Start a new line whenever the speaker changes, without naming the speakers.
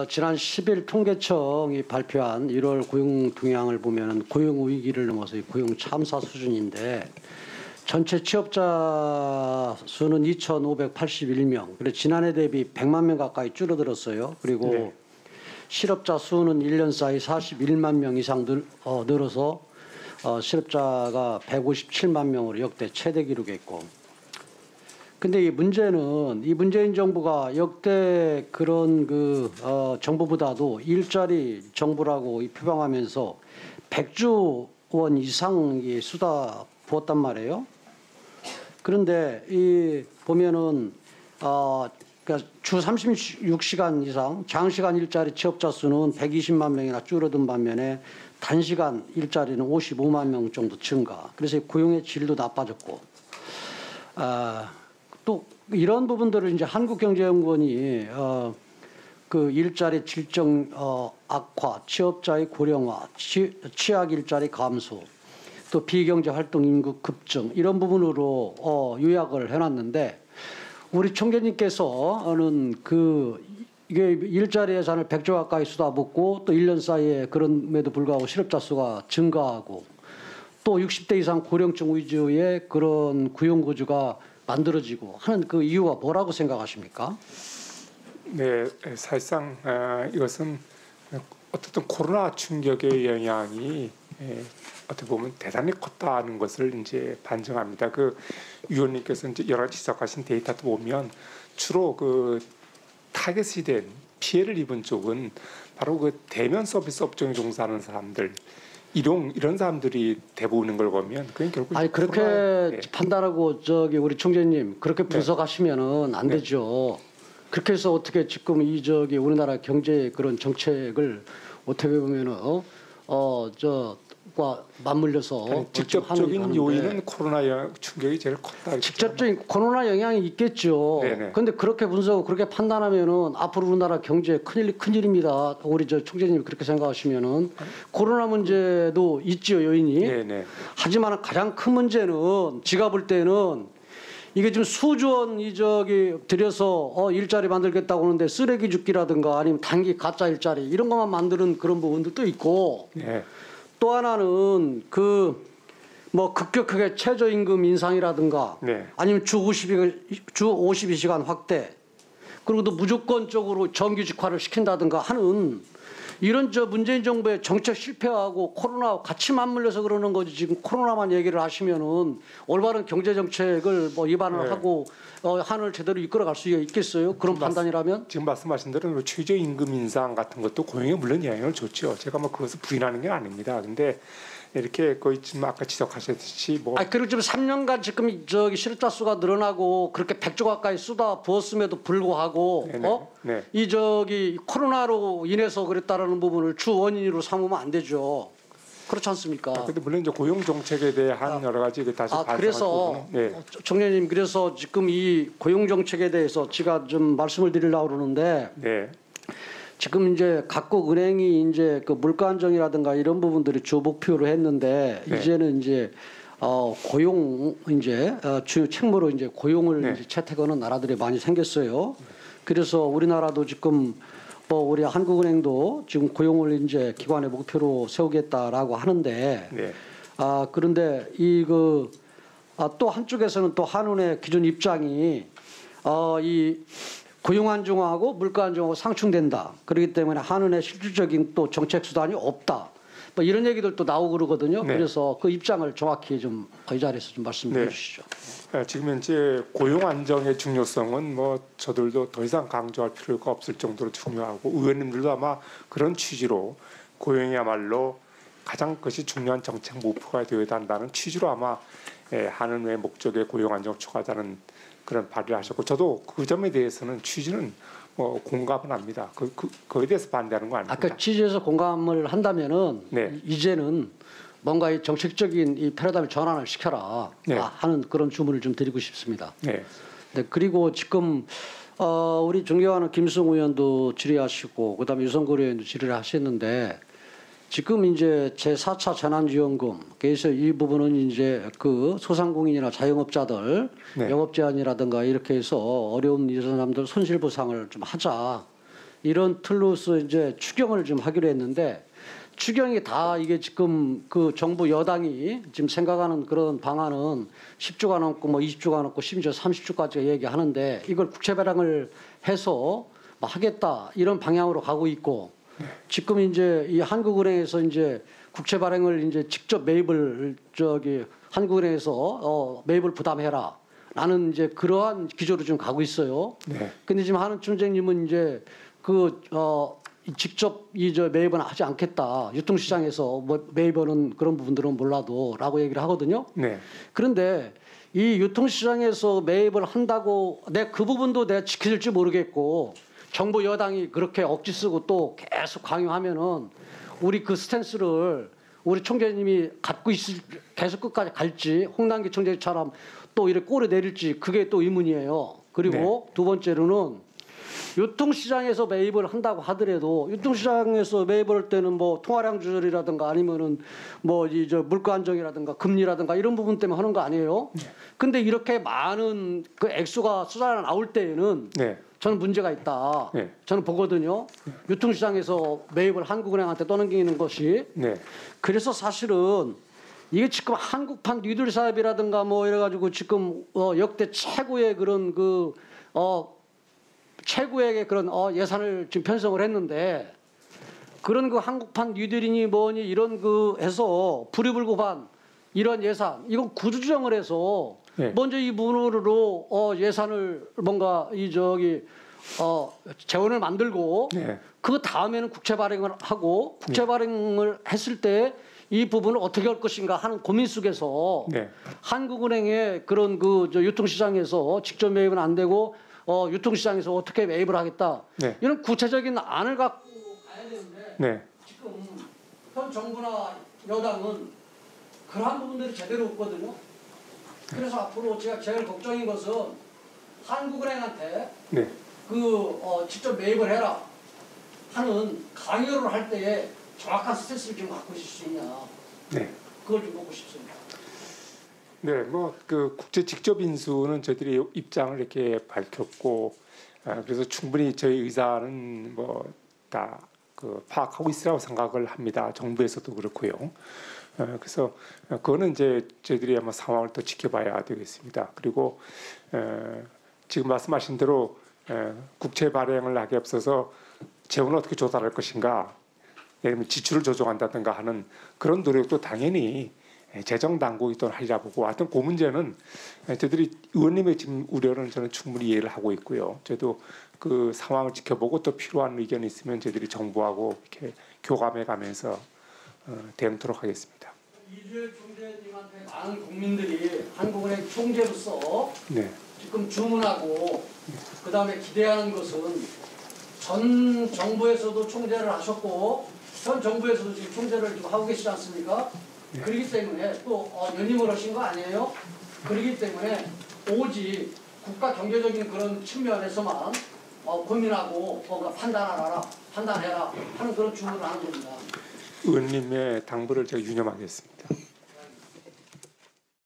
지난 10일 통계청이 발표한 1월 고용 동향을 보면 고용 위기를 넘어서 고용 참사 수준인데 전체 취업자 수는 2,581명. 그래 지난해 대비 100만 명 가까이 줄어들었어요. 그리고
네.
실업자 수는 1년 사이 41만 명 이상 늘어서 실업자가 157만 명으로 역대 최대 기록했고. 근데 이 문제는 이 문재인 정부가 역대 그런 정부보다도 일자리 정부라고 표방하면서 100조 원 이상의 쏟아 부었단 말이에요. 그런데 이 보면은 그러니까 주 36시간 이상 장시간 일자리 취업자 수는 120만 명이나 줄어든 반면에 단시간 일자리는 55만 명 정도 증가. 그래서 고용의 질도 나빠졌고. 또 이런 부분들을 이제 한국경제연구원이 그 일자리 질적 악화, 취업자의 고령화, 취약 일자리 감소, 또 비경제 활동 인구 급증 이런 부분으로 요약을 해놨는데 우리 총재님께서는 이게 일자리 예산을 100조 가까이 쏟아붓고 또 1년 사이에 그럼에도 불구하고 실업자 수가 증가하고 또 60대 이상 고령층 위주의 그런 고용구조가 만들어지고 하는 그 이유가 뭐라고 생각하십니까?
네, 사실상 이것은 어떻든 코로나 충격의 영향이 어떻게 보면 대단히 컸다는 것을 이제 반증합니다. 그 위원님께서 이제 여러 가지 지적하신 데이터도 보면 주로 그 타겟이 된 피해를 입은 쪽은 바로 그 대면 서비스 업종에 종사하는 사람들. 이런 사람들이 대부분인 걸 보면 그게 결국
아니 그렇게 판단하고 우리 총재님 그렇게 분석하시면은 안 되죠. 그렇게 해서 어떻게 지금 우리나라 경제 그런 정책을 어떻게 보면은 과 맞물려서
직접적인 요인은 코로나 충격이 제일 컸다.
직접적인 코로나 영향이 있겠죠. 그런데 그렇게 분석, 그렇게 판단하면은 앞으로 우리나라 경제 큰일입니다. 우리 총재님이 그렇게 생각하시면은 코로나 문제도 있죠 요인이.
네네.
하지만 가장 큰 문제는 제가 볼 때는 이게 지금 수조 원 들여서 일자리 만들겠다고 하는데 쓰레기 줍기라든가 아니면 단기 가짜 일자리 이런 것만 만드는 그런 부분들도 있고.
네.
또 하나는 급격하게 최저임금 인상이라든가 아니면 주 52시간 확대 그리고 또 무조건적으로 정규직화를 시킨다든가 하는 이런 문재인 정부의 정책 실패하고 코로나 같이 맞물려서 그러는 거지. 지금 코로나만 얘기를 하시면은 올바른 경제 정책을 입안을 하고 한을 제대로 이끌어갈 수 있겠어요? 그런 판단이라면?
지금 말씀하신 대로 최저임금 인상 같은 것도 고용에 물론 영향을 줬죠. 제가 그것을 부인하는 게 아닙니다. 근데 이렇게 거의 지금 아까 지적하셨듯이
그리고 지금 3년간 지금 실업자 수가 늘어나고 그렇게 100조 가까이 쏟아 부었음에도 불구하고 이 코로나로 인해서 그랬다라는 부분을 주 원인으로 삼으면 안 되죠. 그렇지 않습니까?
근데 물론 이제 고용 정책에 대한 여러 가지 다시
그래서 총재님 그래서 지금 이 고용 정책에 대해서 제가 좀 말씀을 드리려고 그러는데 지금 이제 각국 은행이 이제 그 물가 안정이라든가 이런 부분들이 주 목표로 했는데 이제는 이제 고용 주요 책무로 이제 고용을 이제 채택하는 나라들이 많이 생겼어요. 그래서 우리나라도 지금 우리 한국은행도 지금 고용을 이제 기관의 목표로 세우겠다라고 하는데 그런데 또 한쪽에서는 또 한은의 기존 입장이 이 고용 안정화하고 물가 안정화가 상충된다. 그렇기 때문에 한은의 실질적인 또 정책 수단이 없다. 이런 얘기들도 나오고 그러거든요. 그래서 그 입장을 정확히 좀 이 자리에서 좀 말씀해 주시죠.
지금 현재 고용 안정의 중요성은 저들도 더 이상 강조할 필요가 없을 정도로 중요하고 의원님들도 아마 그런 취지로 고용이야말로 가장 그것이 중요한 정책 목표가 되어야 한다는 취지로 아마 한은의 목적의 고용 안정을 추구하자는 그런 발의를 하셨고 저도 그 점에 대해서는 취지는 공감은 합니다. 그거에 대해서 반대하는 거 아닙니다.
아까 취지에서 공감을 한다면은 이제는 뭔가 이 정책적인 이 패러다임을 전환을 시켜라 하는 그런 주문을 좀 드리고 싶습니다. 그리고 지금 우리 존경하는 김승우 의원도 질의하시고 그다음에 유성걸 의원도 질의를 하셨는데 지금 이제 제4차 재난지원금 그래서 이 부분은 이제 그 소상공인이나 자영업자들 영업 제한이라든가 이렇게 해서 어려운 이 사람들 손실보상을 좀 하자 이런 틀로서 이제 추경을 좀 하기로 했는데 추경이 다 이게 지금 그 정부 여당이 지금 생각하는 그런 방안은 10조가 넘고 뭐 20조가 넘고 심지어 30조까지 얘기하는데 이걸 국채 발행을 해서 뭐 하겠다 이런 방향으로 가고 있고 지금 이제 이 한국은행에서 이제 국채 발행을 이제 직접 매입을 한국은행에서 매입을 부담해라. 라는 이제 그러한 기조로 좀 가고 있어요.
네.
근데 지금 하는 총재님은 이제 직접 매입은 하지 않겠다. 유통시장에서 뭐 매입하는 그런 부분들은 몰라도라고 얘기를 하거든요.
네.
그런데 이 유통시장에서 매입을 한다고 그 부분도 내가 지켜질지 모르겠고 정부 여당이 그렇게 억지 쓰고 또 계속 강요하면은 우리 그 스탠스를 우리 총재님이 갖고 계속 끝까지 갈지 홍남기 총재처럼 또 이렇게 꼬리 내릴지 그게 또 의문이에요. 그리고 두 번째로는 유통시장에서 매입을 한다고 하더라도 유통시장에서 매입을 할 때는 뭐 통화량 조절이라든가 아니면은 뭐 물가 안정이라든가 금리라든가 이런 부분 때문에 하는 거 아니에요? 근데 이렇게 많은 그 액수가 쏟아져 나올 때에는 저는 문제가 있다. 저는 보거든요. 유통시장에서 매입을 한국은행한테 떠넘기는 것이. 그래서 사실은 이게 지금 한국판 뉴딜 사업이라든가 뭐 이래가지고 지금 역대 최고의 그런 최고의 그런 예산을 지금 편성을 했는데 그런 그 한국판 뉴딜이니 뭐니 이런 해서 불이불급한 이런 예산 이건 구조조정을 해서 먼저 이 부분으로 예산을 뭔가 재원을 만들고 그 다음에는 국채 발행을 하고 국채 발행을 했을 때 이 부분을 어떻게 할 것인가 하는 고민 속에서 한국은행의 그런 유통시장에서 직접 매입은 안 되고 유통시장에서 어떻게 매입을 하겠다 이런 구체적인 안을 갖고 가야 되는데 지금 현 정부나 여당은 그러한 부분들이 제대로 없거든요. 그래서 앞으로 제가 제일 걱정인 것은 한국은행한테 직접 매입을 해라 하는 강요를 할 때에 정확한 스탠스를 좀 갖고 있을 수 있냐. 그걸 좀 보고 싶습니다.
뭐 그 국제 직접 인수는 저희들이 입장을 이렇게 밝혔고, 그래서 충분히 저희 의사는 뭐 다 파악하고 있으라고 생각을 합니다. 정부에서도 그렇고요. 그래서 그거는 이제 저희들이 아마 상황을 또 지켜봐야 되겠습니다. 그리고 지금 말씀하신 대로 국채 발행을 하기 앞서서 재원을 어떻게 조달할 것인가, 예를 들면 지출을 조정한다든가 하는 그런 노력도 당연히 재정 당국이 또 하리라 보고, 하여튼 그 문제는 저희들이 의원님의 지금 우려는 저는 충분히 이해를 하고 있고요. 저희도 그 상황을 지켜보고 또 필요한 의견이 있으면 저희들이 정부하고 이렇게 교감해 가면서 대응토록 하겠습니다.
이주열 총재님한테 많은 국민들이 한국은행 총재로서 지금 주문하고 그다음에 기대하는 것은 전 정부에서도 총재를 하셨고 현 정부에서도 지금 총재를 지금 하고 계시지 않습니까? 그렇기 때문에 또 연임을 하신 거 아니에요? 그렇기 때문에 오직 국가 경제적인 그런 측면에서만 고민하고 뭔가 판단해라 하는 그런 주문을 하는 겁니다.
의원님의 당부를 제가 유념하겠습니다.